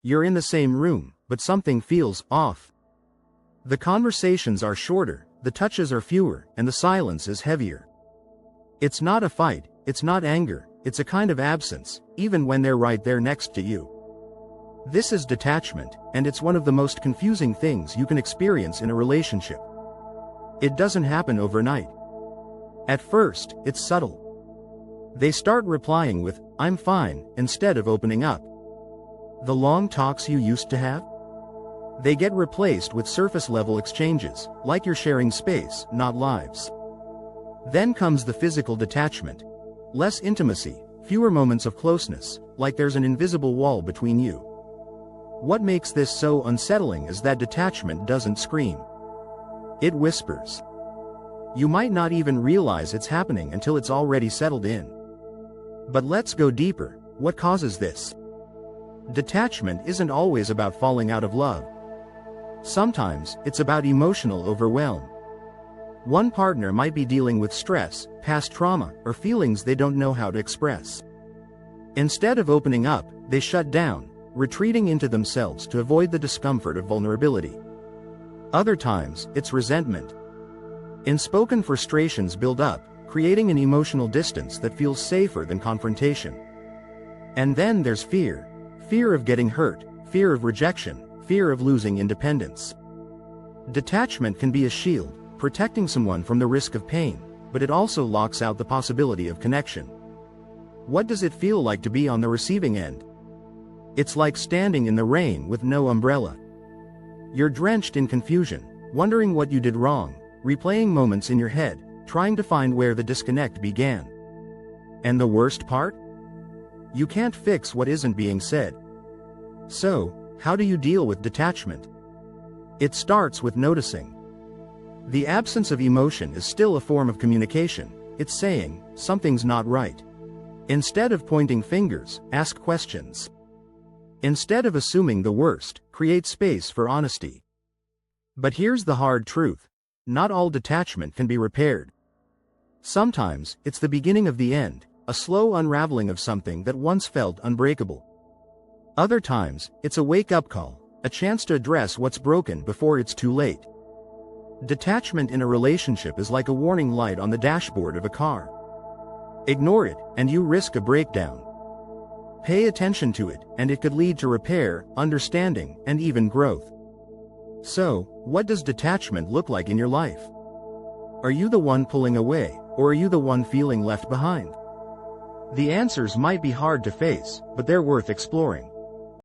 You're in the same room, but something feels off. The conversations are shorter, the touches are fewer, and the silence is heavier. It's not a fight, it's not anger, it's a kind of absence, even when they're right there next to you. This is detachment, and it's one of the most confusing things you can experience in a relationship. It doesn't happen overnight. At first, it's subtle. They start replying with, "I'm fine," instead of opening up. The long talks you used to have? They get replaced with surface-level exchanges, like you're sharing space, not lives. Then comes the physical detachment. Less intimacy, fewer moments of closeness, like there's an invisible wall between you. What makes this so unsettling is that detachment doesn't scream. It whispers. You might not even realize it's happening until it's already settled in. But let's go deeper. What causes this? Detachment isn't always about falling out of love. Sometimes, it's about emotional overwhelm. One partner might be dealing with stress, past trauma, or feelings they don't know how to express. Instead of opening up, they shut down, retreating into themselves to avoid the discomfort of vulnerability. Other times, it's resentment. Unspoken frustrations build up, creating an emotional distance that feels safer than confrontation. And then there's fear. Fear of getting hurt, fear of rejection, fear of losing independence. Detachment can be a shield, protecting someone from the risk of pain, but it also locks out the possibility of connection. What does it feel like to be on the receiving end? It's like standing in the rain with no umbrella. You're drenched in confusion, wondering what you did wrong, replaying moments in your head, trying to find where the disconnect began. And the worst part? You can't fix what isn't being said. So, how do you deal with detachment? It starts with noticing. The absence of emotion is still a form of communication. It's saying, something's not right. Instead of pointing fingers, ask questions. Instead of assuming the worst, create space for honesty. But here's the hard truth. Not all detachment can be repaired. Sometimes, it's the beginning of the end, a slow unraveling of something that once felt unbreakable. Other times, it's a wake-up call, a chance to address what's broken before it's too late. Detachment in a relationship is like a warning light on the dashboard of a car. Ignore it, and you risk a breakdown. Pay attention to it, and it could lead to repair, understanding, and even growth. So, what does detachment look like in your life? Are you the one pulling away, or are you the one feeling left behind? The answers might be hard to face, but they're worth exploring.